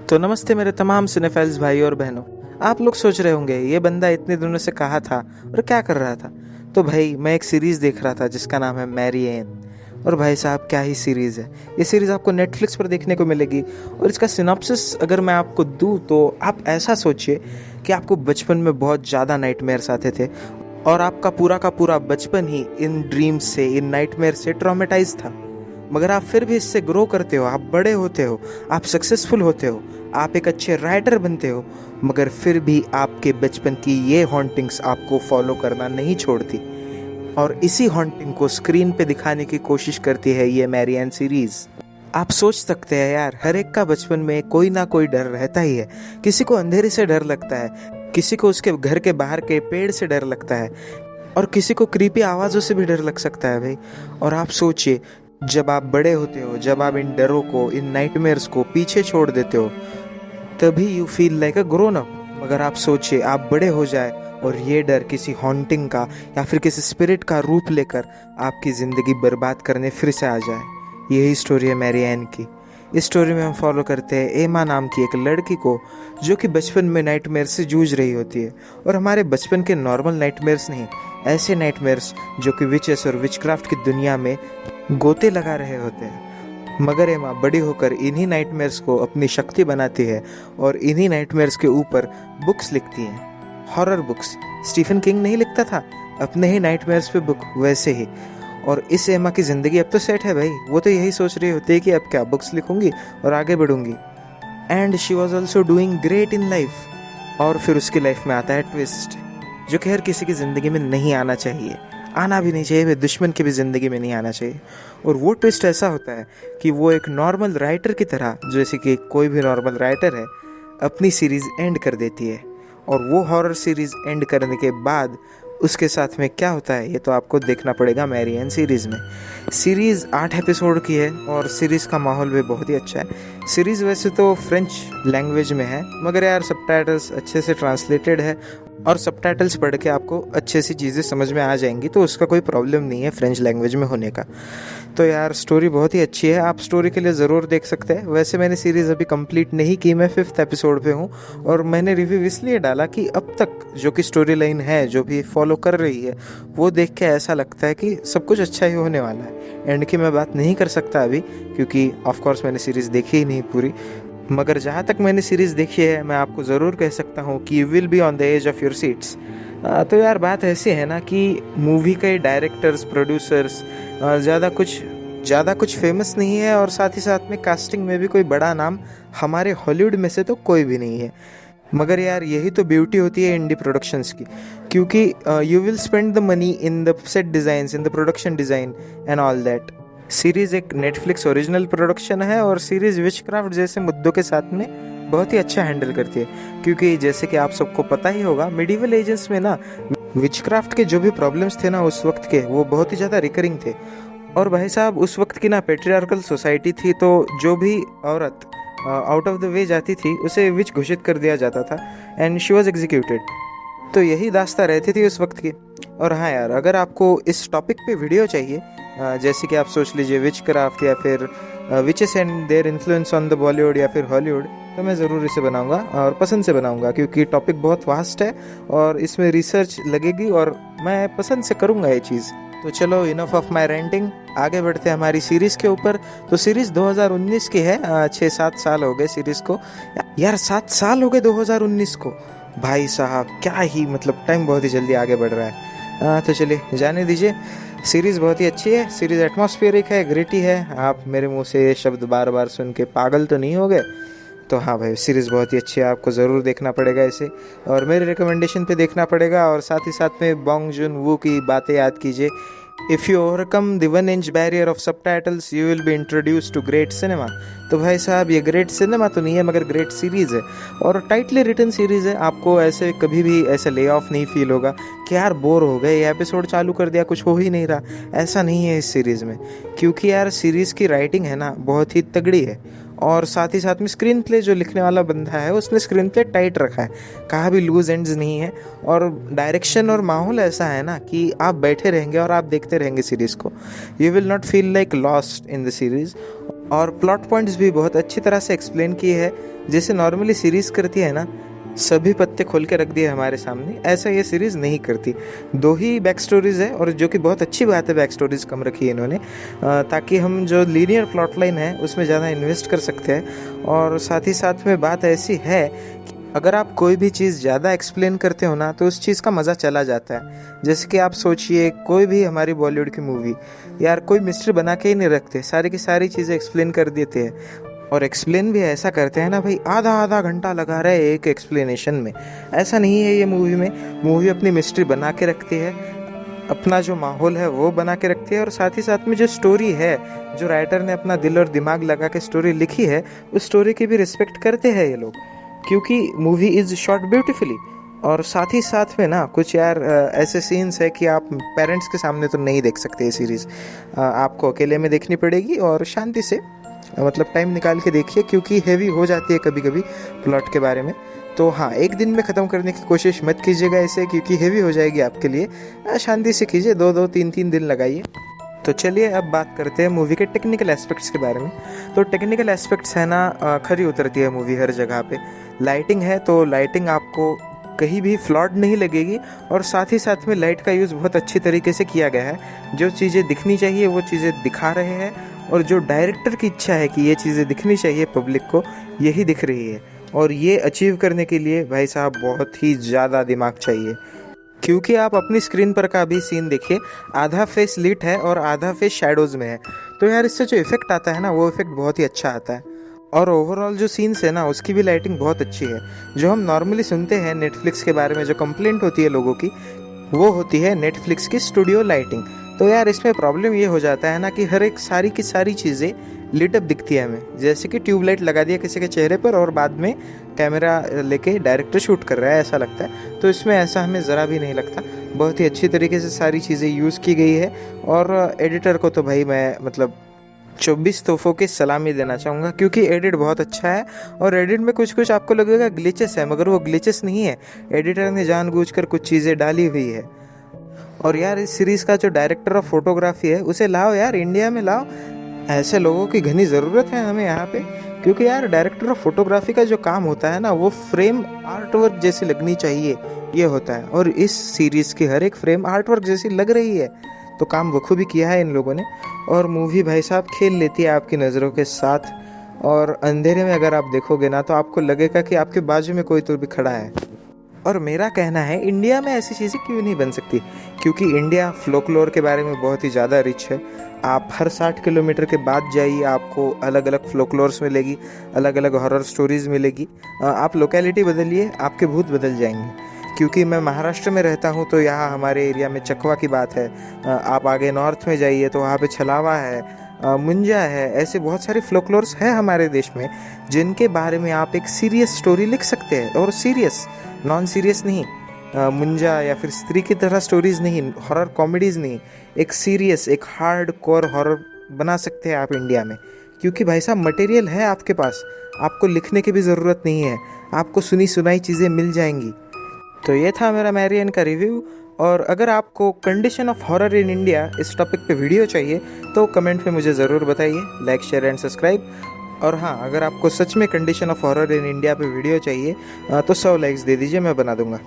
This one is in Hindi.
तो नमस्ते मेरे तमाम सिनेफाइल्स भाई और बहनों। आप लोग सोच रहे होंगे ये बंदा इतने दिनों से कहाँ था और क्या कर रहा था। तो भाई मैं एक सीरीज़ देख रहा था जिसका नाम है मैरी एन। और भाई साहब क्या ही सीरीज़ है। ये सीरीज़ आपको नेटफ्लिक्स पर देखने को मिलेगी और इसका सिनॉप्सिस अगर मैं आपको दूँ तो आप ऐसा सोचिए कि आपको बचपन में बहुत ज़्यादा नाइटमेयर्स आते थे और आपका पूरा का पूरा बचपन ही इन ड्रीम्स से, इन नाइटमेयर से ट्रॉमेटाइज था। मगर आप फिर भी इससे ग्रो करते हो, आप बड़े होते हो, आप सक्सेसफुल होते हो, आप एक अच्छे राइटर बनते हो, मगर फिर भी आपके बचपन की ये हॉन्टिंग्स आपको फॉलो करना नहीं छोड़ती। और इसी हॉन्टिंग को स्क्रीन पे दिखाने की कोशिश करती है ये मैरी एन सीरीज। आप सोच सकते हैं यार, हर एक का बचपन में कोई ना कोई डर रहता ही है। किसी को अंधेरे से डर लगता है, किसी को उसके घर के बाहर के पेड़ से डर लगता है और किसी को क्रीपी आवाज़ों से भी डर लग सकता है भाई। और आप सोचिए, जब आप बड़े होते हो, जब आप इन डरों को, इन नाइटमेयर्स को पीछे छोड़ देते हो, तभी you feel like a grown up. मगर आप सोचिए, आप बड़े हो जाए और ये डर किसी हॉन्टिंग का या फिर किसी स्पिरिट का रूप लेकर आपकी ज़िंदगी बर्बाद करने फिर से आ जाए। यही स्टोरी है मैरी एन की। इस स्टोरी में हम फॉलो करते हैं एमा नाम की एक लड़की को, जो कि बचपन में नाइटमेयर से जूझ रही होती है। और हमारे बचपन के नॉर्मल नाइटमेयर्स नहीं, ऐसे नाइटमेयर्स जो कि विचेस और विचक्राफ्ट की दुनिया में गोते लगा रहे होते हैं। मगर एमा बड़ी होकर इन्हीं नाइटमेयर्स को अपनी शक्ति बनाती है और इन्हीं नाइटमेयर्स के ऊपर बुक्स लिखती हैं, हॉरर बुक्स। स्टीफन किंग नहीं लिखता था अपने ही नाइटमेयर्स पे बुक, वैसे ही। और इस एमा की ज़िंदगी अब तो सेट है भाई। वो तो यही सोच रही होती है कि अब क्या बुक्स लिखूंगी और आगे बढ़ूंगी। And she was also doing great in life. और फिर उसकी लाइफ में आता है ट्विस्ट, जो कि हर किसी की ज़िंदगी में नहीं आना चाहिए, आना भी नहीं चाहिए, वे दुश्मन की भी ज़िंदगी में नहीं आना चाहिए। और वो ट्विस्ट ऐसा होता है कि वो एक नॉर्मल राइटर की तरह, जैसे कि कोई भी नॉर्मल राइटर है, अपनी सीरीज़ एंड कर देती है। और वो हॉरर सीरीज़ एंड करने के बाद उसके साथ में क्या होता है, ये तो आपको देखना पड़ेगा मैरी एन सीरीज़ में। सीरीज़ 8 एपिसोड की है और सीरीज़ का माहौल भी बहुत ही अच्छा है। सीरीज़ वैसे तो फ्रेंच लैंग्वेज में है, मगर यार सबटाइटल्स अच्छे से ट्रांसलेटेड है और सबटाइटल्स पढ़ के आपको अच्छे सी चीज़ें समझ में आ जाएंगी, तो उसका कोई प्रॉब्लम नहीं है फ्रेंच लैंग्वेज में होने का। तो यार स्टोरी बहुत ही अच्छी है, आप स्टोरी के लिए ज़रूर देख सकते हैं। वैसे मैंने सीरीज़ अभी कंप्लीट नहीं की, मैं 5th एपिसोड पे हूँ और मैंने रिव्यू इसलिए डाला कि अब तक जो कि स्टोरी लाइन है, जो भी फॉलो कर रही है, वो देख के ऐसा लगता है कि सब कुछ अच्छा ही होने वाला है। एंड की मैं बात नहीं कर सकता अभी, क्योंकि ऑफकोर्स मैंने सीरीज़ देखी ही नहीं पूरी। मगर जहाँ तक मैंने सीरीज़ देखी है, मैं आपको ज़रूर कह सकता हूँ कि you will be on the edge of your seats. तो यार बात ऐसी है ना कि मूवी के डायरेक्टर्स, प्रोड्यूसर्स ज़्यादा कुछ फेमस नहीं है और साथ ही साथ में कास्टिंग में भी कोई बड़ा नाम हमारे हॉलीवुड में से तो कोई भी नहीं है। मगर यार यही तो ब्यूटी होती है इंडी प्रोडक्शंस की, क्योंकि you will spend the money in the set designs, in the production design and all that. Series एक नेटफ्लिक्स ओरिजिनल प्रोडक्शन है और सीरीज़ विचक्राफ्ट जैसे मुद्दों के साथ में बहुत ही अच्छा हैंडल करती है। क्योंकि जैसे कि आप सबको पता ही होगा, मिडीवल एजेस में ना विचक्राफ्ट के जो भी प्रॉब्लम्स थे ना उस वक्त के, वो बहुत ही ज़्यादा रिकरिंग थे। और भाई साहब उस वक्त की ना पेट्रियार्कल सोसाइटी थी, तो जो भी औरत आउट ऑफ द वे जाती थी उसे विच घोषित कर दिया जाता था एंड शी वॉज एग्जीक्यूटेड। तो यही दास्तां रहती थी उस वक्त की। और हाँ यार, अगर आपको इस टॉपिक पे वीडियो चाहिए, जैसे कि आप सोच लीजिए विचक्राफ्ट या फिर witches and their influence on the Bollywood या फिर हॉलीवुड, तो मैं ज़रूर इसे बनाऊंगा और पसंद से बनाऊंगा, क्योंकि टॉपिक बहुत वास्ट है और इसमें रिसर्च लगेगी और मैं पसंद से करूंगा ये चीज़। तो चलो, इनफ ऑफ माई रेंटिंग, आगे बढ़ते हैं हमारी सीरीज़ के ऊपर। तो सीरीज़ 2019 की है, 6-7 साल हो गए सीरीज़ को। यार 7 साल हो गए 2019 को, भाई साहब क्या ही, मतलब टाइम बहुत ही जल्दी आगे बढ़ रहा है। तो चलिए जाने दीजिए। सीरीज़ बहुत ही अच्छी है, सीरीज़ एटमॉस्फेरिक है, ग्रिटी है। आप मेरे मुंह से ये शब्द बार बार सुन के पागल तो नहीं हो गए? तो हाँ भाई, सीरीज़ बहुत ही अच्छी है, आपको ज़रूर देखना पड़ेगा इसे और मेरे रिकमेंडेशन पे देखना पड़ेगा। और साथ ही साथ में बॉन्ग जून वू की बातें याद कीजिए। If you overcome the 1 inch barrier of subtitles you will be introduce to great cinema. तो भाई साहब ये ग्रेट सिनेमा तो नहीं है, मगर ग्रेट सीरीज़ है और टाइटली रिटन सीरीज़ है। आपको ऐसे कभी भी ऐसे ले ऑफ नहीं फील होगा कि यार बोर हो गए, ये एपिसोड चालू कर दिया, कुछ हो ही नहीं रहा। ऐसा नहीं है इस सीरीज़ में, क्योंकि यार सीरीज़ की राइटिंग है ना बहुत ही तगड़ी है। और साथ ही साथ में स्क्रीन प्ले जो लिखने वाला बंदा है उसने स्क्रीन प्ले टाइट रखा है, कहाँ भी लूज एंड्स नहीं है। और डायरेक्शन और माहौल ऐसा है ना कि आप बैठे रहेंगे और आप देखते रहेंगे सीरीज़ को। You will not feel like lost in the series. और प्लॉट पॉइंट्स भी बहुत अच्छी तरह से एक्सप्लेन किए हैं। जैसे नॉर्मली सीरीज़ करती है ना, सभी पत्ते खोल के रख दिए हमारे सामने, ऐसा ये सीरीज़ नहीं करती। 2 ही बैक स्टोरीज़ है, और जो कि बहुत अच्छी बात है, बैक स्टोरीज़ कम रखी है इन्होंने, ताकि हम जो लीनियर प्लॉट लाइन है उसमें ज़्यादा इन्वेस्ट कर सकते हैं। और साथ ही साथ में बात ऐसी है कि अगर आप कोई भी चीज़ ज़्यादा एक्सप्लेन करते हो ना, तो उस चीज़ का मज़ा चला जाता है। जैसे कि आप सोचिए, कोई भी हमारी बॉलीवुड की मूवी, यार कोई मिस्ट्री बना के ही नहीं रखते, सारी की सारी चीज़ें एक्सप्लेन कर देते हैं। और एक्सप्लेन भी ऐसा करते हैं ना भाई, आधा आधा घंटा लगा रहे हैं एक एक्सप्लेनेशन में। ऐसा नहीं है ये मूवी में। मूवी अपनी मिस्ट्री बना के रखती है, अपना जो माहौल है वो बना के रखती है, और साथ ही साथ में जो स्टोरी है, जो राइटर ने अपना दिल और दिमाग लगा के स्टोरी लिखी है, उस स्टोरी की भी रिस्पेक्ट करते हैं ये लोग, क्योंकि मूवी इज़ शॉट ब्यूटीफुली। और साथ ही साथ में ना कुछ यार ऐसे सीन्स है कि आप पेरेंट्स के सामने तो नहीं देख सकते ये सीरीज़, आपको अकेले में देखनी पड़ेगी और शांति से, मतलब टाइम निकाल के देखिए, क्योंकि हेवी हो जाती है कभी कभी प्लॉट के बारे में। तो हाँ, एक दिन में ख़त्म करने की कोशिश मत कीजिएगा इसे, क्योंकि हेवी हो जाएगी आपके लिए। शांति से कीजिए, 2-2 3-3 दिन लगाइए। तो चलिए अब बात करते हैं मूवी के टेक्निकल एस्पेक्ट्स के बारे में। तो टेक्निकल एस्पेक्ट्स है ना, खरी उतरती है मूवी हर जगह पे। लाइटिंग है तो लाइटिंग आपको कहीं भी फ्लॉड नहीं लगेगी, और साथ ही साथ में लाइट का यूज़ बहुत अच्छी तरीके से किया गया है। जो चीज़ें दिखनी चाहिए वो चीज़ें दिखा रहे हैं, और जो डायरेक्टर की इच्छा है कि ये चीज़ें दिखनी चाहिए पब्लिक को, यही दिख रही है। और ये अचीव करने के लिए भाई साहब बहुत ही ज़्यादा दिमाग चाहिए, क्योंकि आप अपनी स्क्रीन पर का भी सीन देखिए, आधा फेस लिट है और आधा फेस शैडोज़ में है। तो यार इससे जो इफेक्ट आता है ना, वो इफेक्ट बहुत ही अच्छा आता है। और ओवरऑल जो सीन्स है ना, उसकी भी लाइटिंग बहुत अच्छी है। जो हम नॉर्मली सुनते हैं नेटफ्लिक्स के बारे में, जो कंप्लेंट होती है लोगों की, वो होती है नेटफ्लिक्स की स्टूडियो लाइटिंग। तो यार इसमें प्रॉब्लम ये हो जाता है ना कि हर एक सारी की सारी चीज़ें लिटअप दिखती है हमें, जैसे कि ट्यूबलाइट लगा दिया किसी के चेहरे पर और बाद में कैमरा लेके डायरेक्टर शूट कर रहा है, ऐसा लगता है। तो इसमें ऐसा हमें ज़रा भी नहीं लगता, बहुत ही अच्छी तरीके से सारी चीज़ें यूज़ की गई है। और एडिटर को तो भाई मैं मतलब 24 तोहफों की सलामी देना चाहूँगा, क्योंकि एडिट बहुत अच्छा है। और एडिट में कुछ कुछ आपको लगेगा ग्लिचेस है, मगर वो ग्लिचेस नहीं है, एडिटर ने जानबूझकर कुछ चीज़ें डाली हुई है। और यार इस सीरीज़ का जो डायरेक्टर ऑफ फोटोग्राफी है, उसे लाओ यार, इंडिया में लाओ। ऐसे लोगों की घनी ज़रूरत है हमें यहाँ पे, क्योंकि यार डायरेक्टर ऑफ फोटोग्राफी का जो काम होता है ना, वो फ्रेम आर्ट वर्क जैसी लगनी चाहिए, ये होता है। और इस सीरीज़ की हर एक फ्रेम आर्ट वर्क जैसी लग रही है, तो काम बखूबी किया है इन लोगों ने। और मूवी भाई साहब खेल लेती है आपकी नज़रों के साथ, और अंधेरे में अगर आप देखोगे ना, तो आपको लगेगा कि आपके बाजू में कोई तो भी खड़ा है। और मेरा कहना है, इंडिया में ऐसी चीज़ें क्यों नहीं बन सकती, क्योंकि इंडिया फ्लोकलोर के बारे में बहुत ही ज़्यादा रिच है। आप हर 60 किलोमीटर के बाद जाइए, आपको अलग अलग फ्लोकलोर्स मिलेगी, अलग अलग हॉरर स्टोरीज़ मिलेगी। आप लोकेलिटी बदलिए, आपके भूत बदल जाएंगे। क्योंकि मैं महाराष्ट्र में रहता हूँ, तो यहाँ हमारे एरिया में चकवा की बात है। आप आगे नॉर्थ में जाइए तो वहाँ पे छलावा है, मुंजा है, ऐसे बहुत सारे फ्लोकलोर्स हैं हमारे देश में, जिनके बारे में आप एक सीरियस स्टोरी लिख सकते हैं। और सीरियस, नॉन सीरियस नहीं, मुंजा या फिर स्त्री की तरह स्टोरीज़ नहीं, हॉरर कॉमेडीज़ नहीं, एक सीरियस, एक हार्ड कोर हॉरर बना सकते हैं आप इंडिया में। क्योंकि भाई साहब मटेरियल है आपके पास, आपको लिखने की भी ज़रूरत नहीं है, आपको सुनी सुनाई चीज़ें मिल जाएंगी। तो ये था मेरा मैरियन का रिव्यू। और अगर आपको condition of horror in India इस टॉपिक पे वीडियो चाहिए, तो कमेंट में मुझे ज़रूर बताइए। Like, share and subscribe. और हाँ, अगर आपको सच में condition of horror in India पे वीडियो चाहिए, तो 100 लाइक्स दे दीजिए, मैं बना दूंगा।